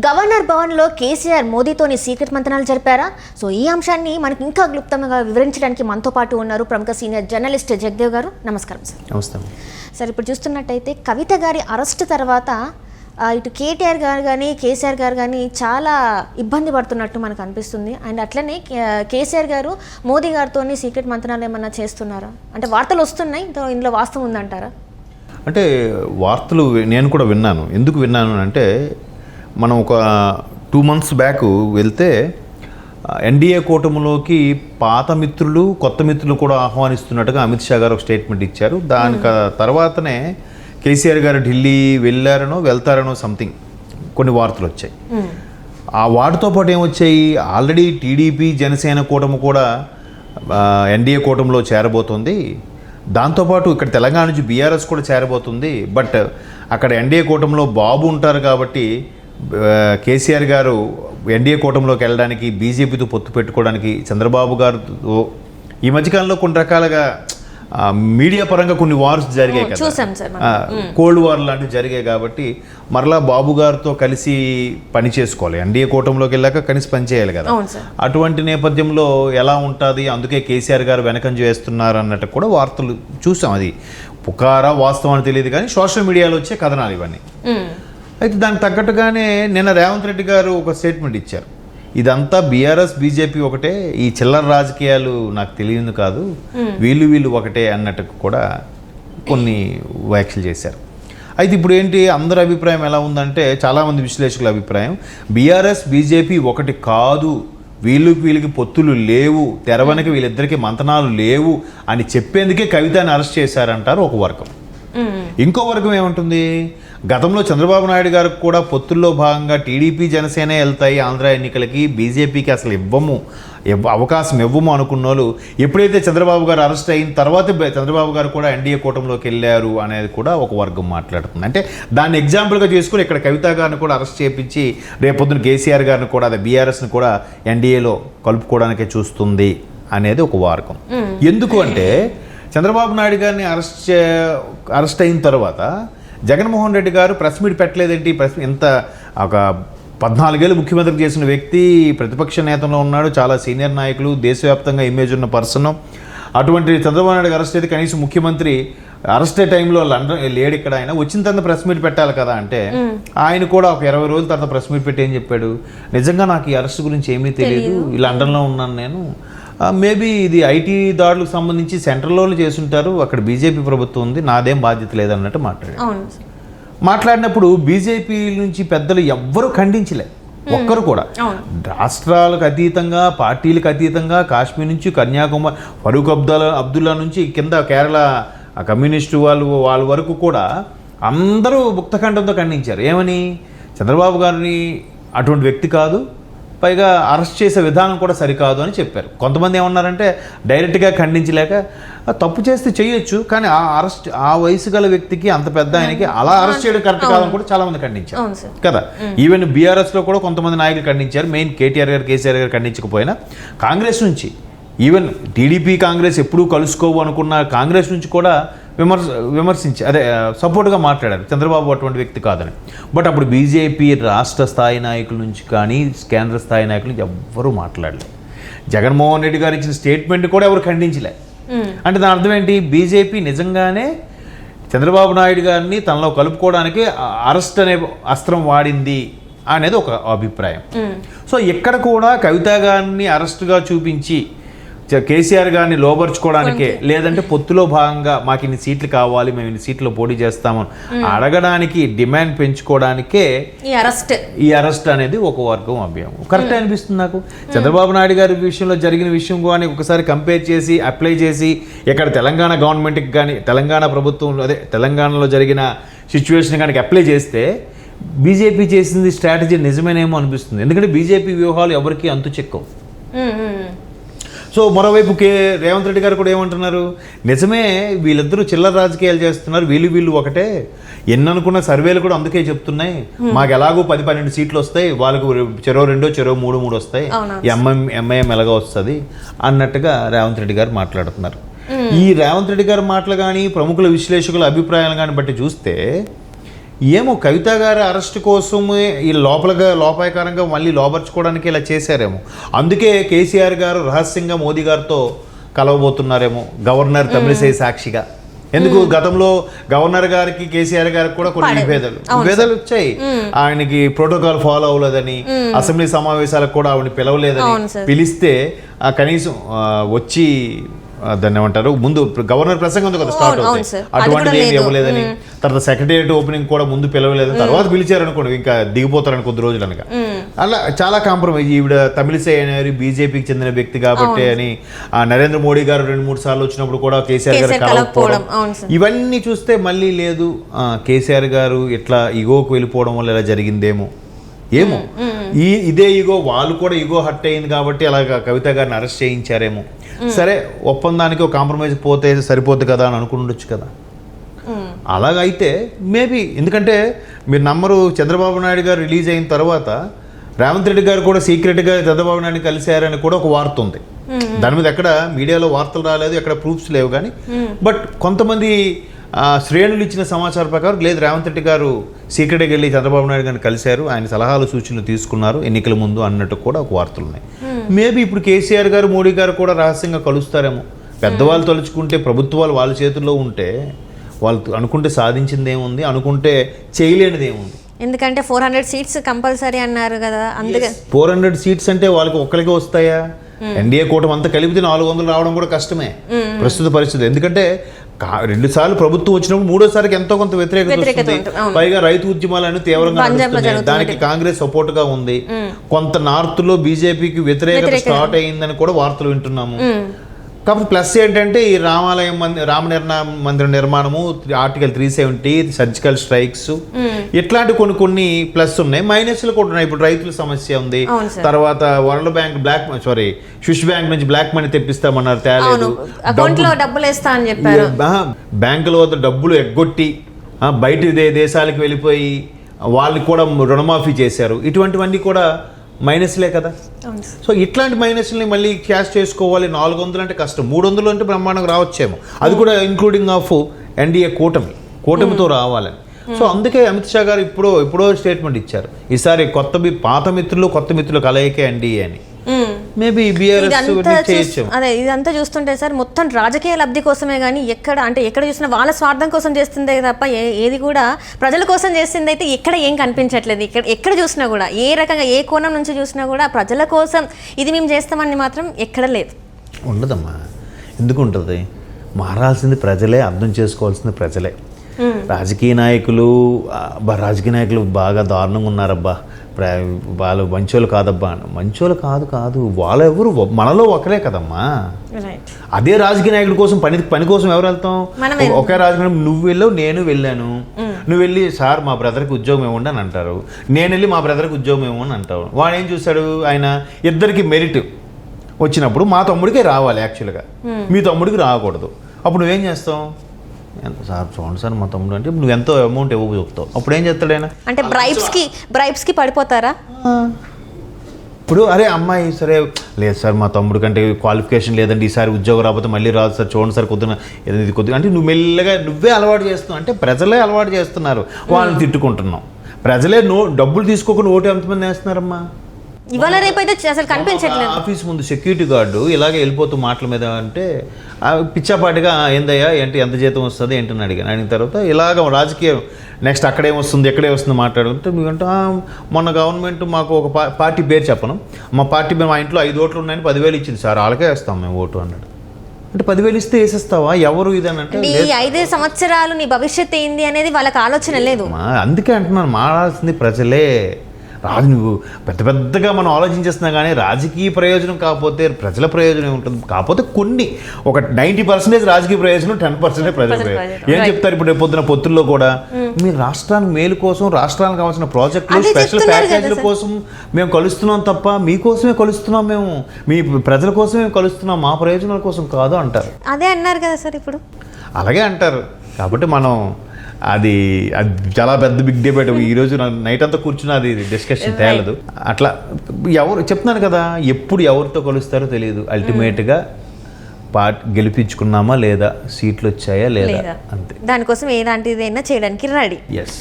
Governor భవన్లో KCR మోదీతోని secret మంతనాలు జరిపారా? So ఈ అంశాన్ని మనకి ఇంకా క్లుప్తంగా వివరించడానికి మనతో పాటు ఉన్నారు ప్రముఖ సీనియర్ జర్నలిస్ట్ జగదేవ్ గారు. నమస్కారం సార్. నమస్తే సార్, ఇప్పుడు చూస్తున్నట్టయితే కవిత గారి అరెస్ట్ తర్వాత ఇటు కేటీఆర్ గారు కానీ కేసీఆర్ గారు కానీ చాలా ఇబ్బంది పడుతున్నట్టు మనకు అనిపిస్తుంది. అండ్ అట్లనే కేసీఆర్ గారు మోదీ గారితో సీక్రెట్ మంతనాలు ఏమన్నా చేస్తున్నారా? అంటే వార్తలు వస్తున్నాయి, ఇందులో వాస్తవం ఉందంటారా? అంటే వార్తలు నేను కూడా విన్నాను. ఎందుకు విన్నాను అంటే, మనం ఒక 2 months బ్యాక్ వెళ్తే ఎన్డీఏ కూటమిలోకి పాత మిత్రులు కొత్త మిత్రులు కూడా ఆహ్వానిస్తున్నట్టుగా అమిత్ షా గారు ఒక స్టేట్మెంట్ ఇచ్చారు. దానికి తర్వాతనే కేసీఆర్ గారు ఢిల్లీ వెళ్తారనో సంథింగ్ కొన్ని వార్తలు వచ్చాయి. ఆ వాటితో పాటు ఏమొచ్చాయి, ఆల్రెడీ టీడీపీ జనసేన కూటమి కూడా ఎన్డీఏ కూటమిలో చేరబోతుంది. దాంతోపాటు ఇక్కడ తెలంగాణ నుంచి బీఆర్ఎస్ కూడా చేరబోతుంది. బట్ అక్కడ ఎన్డీఏ కూటమిలో బాబు ఉంటారు కాబట్టి కేసీఆర్ గారు ఎన్డీఏ కూటమిలోకి వెళ్ళడానికి బీజేపీతో పొత్తు పెట్టుకోవడానికి చంద్రబాబు గారు ఈ మధ్యకాలంలో కొన్ని రకాలుగా మీడియా పరంగా కొన్ని వార్స్ జరిగాయి కదా, కోల్డ్ వార్ లాంటివి జరిగాయి. కాబట్టి మరలా బాబు గారితో కలిసి పని చేసుకోవాలి, ఎన్డీఏ కూటమిలోకి వెళ్ళాక కలిసి పనిచేయాలి కదా. అటువంటి నేపథ్యంలో ఎలా ఉంటుంది, అందుకే కేసీఆర్ గారు వెనకంజ వేస్తున్నారు అన్నట్టు కూడా వార్తలు చూసాం. అది పుకారా వాస్తవం అని తెలియదు కానీ సోషల్ మీడియాలో వచ్చే కథనాలు ఇవన్నీ. అయితే దానికి తగ్గట్టుగానే నిన్న రేవంత్ రెడ్డి గారు ఒక స్టేట్మెంట్ ఇచ్చారు. ఇదంతా బీఆర్ఎస్ బీజేపీ ఒకటే, ఈ చిల్లర రాజకీయాలు నాకు తెలియదు కాదు, వీళ్ళు ఒకటే అన్నట్టు కూడా కొన్ని వ్యాఖ్యలు చేశారు. అయితే ఇప్పుడు ఏంటి, అందరి అభిప్రాయం ఎలా ఉందంటే, చాలామంది విశ్లేషకుల అభిప్రాయం బీఆర్ఎస్ బీజేపీ ఒకటి కాదు, వీళ్ళకి పొత్తులు లేవు, తెరవనికి వీళ్ళిద్దరికీ మంతనాలు లేవు అని చెప్పేందుకే కవితని అరెస్ట్ చేశారంటారు ఒక వర్గం. ఇంకో వర్గం ఏముంటుంది, గతంలో చంద్రబాబు నాయుడు గారికి కూడా పొత్తుల్లో భాగంగా టీడీపీ జనసేనే వెళ్తాయి ఆంధ్ర ఎన్నికలకి, బీజేపీకి అసలు అవకాశం ఇవ్వము అనుకున్న వాళ్ళు ఎప్పుడైతే చంద్రబాబు గారు అరెస్ట్ అయిన తర్వాత చంద్రబాబు గారు కూడా ఎన్డీఏ కూటమిలోకి వెళ్ళారు అనేది కూడా ఒక వర్గం మాట్లాడుతుంది. అంటే దాన్ని ఎగ్జాంపుల్గా చేసుకుని ఇక్కడ కవిత గారిని కూడా అరెస్ట్ చేయించి రేపొద్దున కేసీఆర్ గారిని కూడా, అదే బీఆర్ఎస్ని కూడా ఎన్డీఏలో కలుపుకోవడానికే చూస్తుంది అనేది ఒక వర్గం. ఎందుకు అంటే, చంద్రబాబు నాయుడు గారిని అరెస్ట్ అయిన తర్వాత జగన్మోహన్ రెడ్డి గారు ప్రెస్ మీట్ పెట్టలేదేంటి? ఇంత ఒక 14 ఏళ్ళు ముఖ్యమంత్రి చేసిన వ్యక్తి, ప్రతిపక్ష నేతలో ఉన్నాడు, చాలా సీనియర్ నాయకులు, దేశవ్యాప్తంగా ఇమేజ్ ఉన్న పర్సన్. అటువంటి చంద్రబాబు నాయుడు అరెస్ట్ అయితే కనీసం ముఖ్యమంత్రి అరెస్ట్ అయ్యే టైంలో లండన్ లేడు, ఇక్కడ ఆయన వచ్చిన తర్వాత ప్రెస్ మీట్ పెట్టాలి కదా. అంటే ఆయన కూడా ఒక 20 రోజుల తర్వాత ప్రెస్ మీట్ పెట్టి ఏం చెప్పాడు, నిజంగా నాకు ఈ అరెస్ట్ గురించి ఏమీ తెలియదు, ఈ లండన్లో ఉన్నాను నేను, మేబీ ఇది ఐటీ దాడులకు సంబంధించి సెంట్రల్లో చేసుంటారు, అక్కడ బీజేపీ ప్రభుత్వం ఉంది, నాదేం బాధ్యత లేదన్నట్టు మాట్లాడినప్పుడు బీజేపీ నుంచి పెద్దలు ఎవ్వరూ ఖండించలే, ఒక్కరు కూడా. రాష్ట్రాలకు అతీతంగా, పార్టీలకు అతీతంగా, కాశ్మీర్ నుంచి కన్యాకుమారి, ఫరూక్ అబ్దుల్లా నుంచి కింద కేరళ కమ్యూనిస్టు వాళ్ళ వరకు కూడా అందరూ ముక్తఖండంతో ఖండించారు. ఏమని, చంద్రబాబు గారిని అటువంటి వ్యక్తి కాదు, పైగా అరెస్ట్ చేసే విధానం కూడా సరికాదు అని చెప్పారు. కొంతమంది ఏమన్నారంటే, డైరెక్ట్గా ఖండించలేక తప్పు చేస్తే చేయొచ్చు, కానీ ఆ వయసు గల వ్యక్తికి, అంత పెద్ద ఆయనకి అలా అరెస్ట్ చేయడం కరెక్ట్ కాదని కూడా చాలా మంది ఖండించారు కదా. ఈవెన్ బీఆర్ఎస్లో కూడా కొంతమంది నాయకులు ఖండించారు. మెయిన్ కేటీఆర్ గారు, కేసీఆర్ గారు ఖండించకపోయినా కాంగ్రెస్ నుంచి, ఈవెన్ టీడీపీ కాంగ్రెస్ ఎప్పుడూ కలుసుకోవు అనుకున్న కాంగ్రెస్ నుంచి కూడా విమర్శించి సపోర్ట్గా మాట్లాడారు, చంద్రబాబు అటువంటి వ్యక్తి కాదని. బట్ అప్పుడు బీజేపీ రాష్ట్ర స్థాయి నాయకుల నుంచి కానీ కేంద్ర స్థాయి నాయకుల నుంచి ఎవ్వరూ మాట్లాడలేదు. జగన్మోహన్ రెడ్డి గారు ఇచ్చిన స్టేట్మెంట్ కూడా ఎవరు ఖండించలే. అంటే దాని అర్థం ఏంటి, బీజేపీ నిజంగానే చంద్రబాబు నాయుడు గారిని తనలో కలుపుకోవడానికి అరెస్ట్ అనే అస్త్రం వాడింది అనేది ఒక అభిప్రాయం. సో ఇక్కడ కూడా కవిత గారిని అరెస్ట్గా చూపించి కేసీఆర్ గారిని లోపరుచుకోవడానికే, లేదంటే పొత్తులో భాగంగా మాకు ఇన్ని సీట్లు కావాలి, మేము ఇన్ని సీట్లు పోటీ చేస్తామని అడగడానికి, డిమాండ్ పెంచుకోవడానికే ఈ అరెస్ట్ అనేది ఒక వర్గం అభ్యాసం. కరెక్ట్ అనిపిస్తుంది నాకు. చంద్రబాబు నాయుడు గారి విషయంలో జరిగిన విషయం కానీ ఒకసారి కంపేర్ చేసి అప్లై చేసి ఇక్కడ తెలంగాణ గవర్నమెంట్కి కానీ, తెలంగాణ ప్రభుత్వం, తెలంగాణలో జరిగిన సిచ్యువేషన్ కానీ అప్లై చేస్తే బీజేపీ చేసింది స్ట్రాటజీ నిజమేనేమో అనిపిస్తుంది. ఎందుకంటే బీజేపీ వ్యూహాలు ఎవరికి అంతు చెక్కవు. సో మరోవైపు రేవంత్ రెడ్డి గారు కూడా ఏమంటున్నారు, నిజమే వీళ్ళిద్దరూ చిల్లర రాజకీయాలు చేస్తున్నారు, వీళ్ళు ఒకటే, ఎన్ననుకున్న సర్వేలు కూడా అందుకే చెప్తున్నాయి, మాకు ఎలాగో 10-12 సీట్లు వస్తాయి, వాళ్ళకు చెరో 2 చెరో 3 వస్తాయి, ఎంఐఎం ఎలాగో వస్తుంది అన్నట్టుగా రేవంత్ రెడ్డి గారు మాట్లాడుతున్నారు. ఈ రేవంత్ రెడ్డి గారి మాటలు కానీ, ప్రముఖుల విశ్లేషకుల అభిప్రాయాలు కానీ బట్టి చూస్తే ఏమో కవిత గారి అరెస్ట్ కోసమే ఈ లోపాయకారంగా మళ్ళీ లోపరుచుకోవడానికి ఇలా చేశారేమో. అందుకే కేసీఆర్ గారు రహస్యంగా మోదీ గారితో కలవబోతున్నారేమో గవర్నర్ తమిళిసై సాక్షిగా. ఎందుకు గతంలో గవర్నర్ గారికి కేసీఆర్ గారికి కూడా కొన్ని విభేదాలు వచ్చాయి. ఆయనకి ప్రోటోకాల్ ఫాలో అవ్వలేదని, అసెంబ్లీ సమావేశాలకు కూడా ఆవిడ పిలవలేదని, పిలిస్తే కనీసం వచ్చి దాన్ని ఏమంటారు ముందు గవర్నర్ ప్రసంగం ఉంది కదా స్టార్ట్ అవుతుంది, అటువంటిది ఏమి ఇవ్వలేదని, తర్వాత సెక్రటేరియట్ ఓపెనింగ్ కూడా ముందు పిలవలేదని, తర్వాత పిలిచారు అనుకోండి ఇంకా దిగిపోతారని కొద్ది రోజులు అనగా. అలా చాలా కాంప్రమైజ్. ఈవిడ తమిళిసై అనేది బీజేపీకి చెందిన వ్యక్తి కాబట్టి అని నరేంద్ర మోడీ గారు 2-3 సార్లు వచ్చినప్పుడు కూడా కేసీఆర్ గారు కలవకపోవడం, ఇవన్నీ చూస్తే మళ్ళీ లేదు కేసీఆర్ గారు ఇట్లా ఈగోకు వెళ్ళిపోవడం వల్ల ఇలా జరిగిందేమో ఏమో. ఇదే ఈగో వాళ్ళు కూడా ఈగో హర్ట్ అయింది కాబట్టి అలాగా కవిత గారిని అరెస్ట్ చేయించారేమో. సరే ఒప్పందానికి ఒక కాంప్రమైజ్ పోతే సరిపోద్ది కదా అని అనుకుండొచ్చు కదా. అలాగైతే మేబీ, ఎందుకంటే మీరు నమ్మరు, చంద్రబాబు నాయుడు గారు రిలీజ్ అయిన తర్వాత రేవంత్ రెడ్డి గారు కూడా సీక్రెట్గా చంద్రబాబు నాయుడు కలిశారని కూడా ఒక వార్త ఉంది. దాని మీద ఎక్కడ మీడియాలో వార్తలు రాలేదు, ఎక్కడ ప్రూఫ్స్ లేవు. కానీ బట్ కొంతమంది శ్రేణులు ఇచ్చిన సమాచారం ప్రకారం లేదు, రేవంత్ రెడ్డి గారు సీక్రెట్గా వెళ్ళి చంద్రబాబు నాయుడు గారిని కలిశారు, ఆయన సలహాలు సూచనలు తీసుకున్నారు ఎన్నికల ముందు అన్నట్టు కూడా ఒక వార్తలు ఉన్నాయి. మేబీ ఇప్పుడు కేసీఆర్ గారు మోడీ గారు కూడా రహస్యంగా కలుస్తారేమో. పెద్దవాళ్ళు తలుచుకుంటే, ప్రభుత్వాలు వాళ్ళ చేతుల్లో ఉంటే వాళ్ళు అనుకుంటే సాధించింది ఏముంది, అనుకుంటే చేయలేనిది ఏముంది. ఎందుకంటే 400 సీట్స్ కంపల్సరీ అన్నారు కదా, అందుకే 400 సీట్స్ అంటే వాళ్ళకి ఒక్కరికి వస్తాయా? ఎన్డీఏ కూటమి అంతా కలిపితే 400 రావడం కూడా కష్టమే ప్రస్తుత పరిస్థితి. ఎందుకంటే 2 సార్లు ప్రభుత్వం వచ్చినప్పుడు 3వసారికి ఎంతో కొంత వ్యతిరేకత వస్తుంది. పైగా రైతు ఉద్యమాలను తీవ్రంగా నడుస్తున్నాయి. దానికి కాంగ్రెస్ సపోర్ట్ గా ఉంది. కొంత నార్త్ లో బీజేపీకి వ్యతిరేకత స్టార్ట్ అయ్యిందని కూడా వార్తలు వింటున్నాము. కాబట్టి ప్లస్ ఏంటంటే ఈ రామ మందిర నిర్మాణము, ఆర్టికల్ 370, సర్జికల్ స్ట్రైక్స్, ఇట్లాంటి కొన్ని ప్లస్ ఉన్నాయి. మైనస్లు కూడా ఉన్నాయి. ఇప్పుడు రైతుల సమస్య ఉంది. తర్వాత వరల్డ్ బ్యాంక్ స్విస్ బ్యాంక్ నుంచి బ్లాక్ మనీ తెప్పిస్తామన్నారు, తేలేదు. బ్యాంకుల వద్ద డబ్బులు ఎగ్గొట్టి బయట దేశాలకు వెళ్ళిపోయి వాళ్ళకి కూడా రుణమాఫీ చేశారు. ఇటువంటివన్నీ కూడా మైనస్లే కదా. సో ఇట్లాంటి మైనస్ని మళ్ళీ క్యాష్ చేసుకోవాలి. 400 అంటే కష్టం, 300 అంటే బ్రహ్మాండంగా రావచ్చేమో. అది కూడా ఇంక్లూడింగ్ ఆఫ్ ఎన్డీఏ కూటమితో రావాలని. సో అందుకే అమిత్ షా గారు ఎప్పుడో స్టేట్మెంట్ ఇచ్చారు, ఈసారి పాత మిత్రులు కలయికే ఎన్డీఏ అని. మేబీ అదే ఇదంతా చూస్తుంటే సార్ మొత్తం రాజకీయ లబ్ధి కోసమే కానీ ఎక్కడ చూసినా వాళ్ళ స్వార్థం కోసం చేస్తుందే తప్ప ఏది కూడా ప్రజల కోసం చేస్తుంది అయితే ఎక్కడ ఏం కనిపించట్లేదు. ఎక్కడ చూసినా కూడా ఏ రకంగా ఏ కోణం నుంచి చూసినా కూడా ప్రజల కోసం ఇది మేము చేస్తామని మాత్రం ఎక్కడ లేదు. ఉండదమ్మా, ఎందుకు ఉంటుంది? మారాల్సింది ప్రజలే, అర్థం చేసుకోవాల్సింది ప్రజలే. రాజకీయ నాయకులు బాగా దారుణంగా ఉన్నారబ్బా, వాళ్ళు మంచోళ్ళు కాదబ్బా. మంచోళ్ళు కాదు వాళ్ళు ఎవరు మనలో ఒకరే కదమ్మా. అదే రాజకీయ నాయకుడి కోసం పని కోసం ఎవరు వెళ్తాం? ఒకే రాజకీయ నువ్వు వెళ్ళావు, నేను వెళ్ళాను. నువ్వు వెళ్ళి సార్ మా బ్రదర్కి ఉద్యోగం ఇవ్వండి అని అంటారు, నేను వెళ్ళి మా బ్రదర్కి ఉద్యోగం ఇవ్వమని అంటావు. వాడు ఏం చూస్తాడు? ఆయన ఇద్దరికి మెరిట్ వచ్చినప్పుడు మా తమ్ముడికే రావాలి యాక్చువల్గా, మీ తమ్ముడికి రాకూడదు. అప్పుడు నువ్వేం చేస్తావు? ఎంత సార్ చూడండి సార్ మా తమ్ముడు అంటే నువ్వు ఎంతో అమౌంట్ ఇవ్వ చెప్తావు. అప్పుడు ఏం చేస్తాడు ఆయన? అంటే బ్రైబ్స్కి పడిపోతారా? ఇప్పుడు అరే అమ్మాయి సరే లేదు సార్ మా తమ్ముడు కంటే క్వాలిఫికేషన్ లేదండి, ఈసారి ఉద్యోగం రాకపోతే మళ్ళీ రాదు సార్, చూడండి సార్ కొద్దిగా అంటే నువ్వు మెల్లగా నువ్వే అలవాటు చేస్తున్నావు. అంటే ప్రజలే అలవాటు చేస్తున్నారు, వాళ్ళని తిట్టుకుంటున్నావు. ప్రజలే డబ్బులు తీసుకోకుండా ఓటు ఎంతమంది వేస్తున్నారమ్మా? ఇవాళ రేపైతే అసలు కనిపించట్లేదు. ఆఫీస్ ముందు సెక్యూరిటీ గార్డు ఇలాగే వెళ్ళిపోతూ మాటల మీద అంటే పిచ్చాపాటిగా ఏందయ్యా ఎంత జీతం వస్తుంది ఏంటని అడిగిన తర్వాత ఇలాగ రాజకీయం నెక్స్ట్ అక్కడేమొస్తుంది ఎక్కడే వస్తుంది మాట్లాడుకుంటే మీకంటే మొన్న గవర్నమెంట్ మాకు ఒక పార్టీ పేరు చెప్పను, మా పార్టీ మా ఇంట్లో 5 ఓట్లు ఉన్నాయని 10,000 ఇచ్చింది సార్, వాళ్ళకే వేస్తాం మేము ఓటు అన్నాడు. అంటే 10,000 ఇస్తే వేసేస్తావా ఎవరు ఇదని అంటే 5 సంవత్సరాలు నీ భవిష్యత్తు ఏంది అనేది వాళ్ళకి ఆలోచన లేదు. అందుకే అంటున్నాను మారాల్సింది ప్రజలే. నువ్వు పెద్దగా మనం ఆలోచించేస్తున్నా కానీ రాజకీయ ప్రయోజనం కాకపోతే ప్రజల ప్రయోజనం ఉంటుంది. కాకపోతే ఒక 90% రాజకీయ ప్రయోజనం, 10% ప్రజల ప్రయోజనం. ఏం చెప్తారు ఇప్పుడు పొద్దున పొత్తుల్లో కూడా? మీరు రాష్ట్రానికి మేలు కోసం, రాష్ట్రానికి కావాల్సిన ప్రాజెక్టులు, స్పెషల్ ప్యాకేజీల కోసం మేము కలుస్తున్నాం తప్ప మీకోసమే కలుస్తున్నాం, మేము మీ ప్రజల కోసమే కలుస్తున్నాం, మా ప్రయోజనాల కోసం కాదు అంటారు. అదే అన్నారు కదా సార్ ఇప్పుడు. అలాగే అంటారు. కాబట్టి మనం అది చాలా పెద్ద బిగ్ డిబేట్. ఈరోజు నైట్ అంతా కూర్చుని అది డిస్కషన్ తేలదు. అట్లా చెప్తున్నాను కదా, ఎప్పుడు ఎవరితో కలుస్తారో తెలియదు. అల్టిమేట్గా గెలిపించుకున్నామా లేదా, సీట్లు వచ్చాయా లేదా, అంతే. దానికోసం ఏదాంటిదైనా చేయడానికి రెడీ. ఎస్.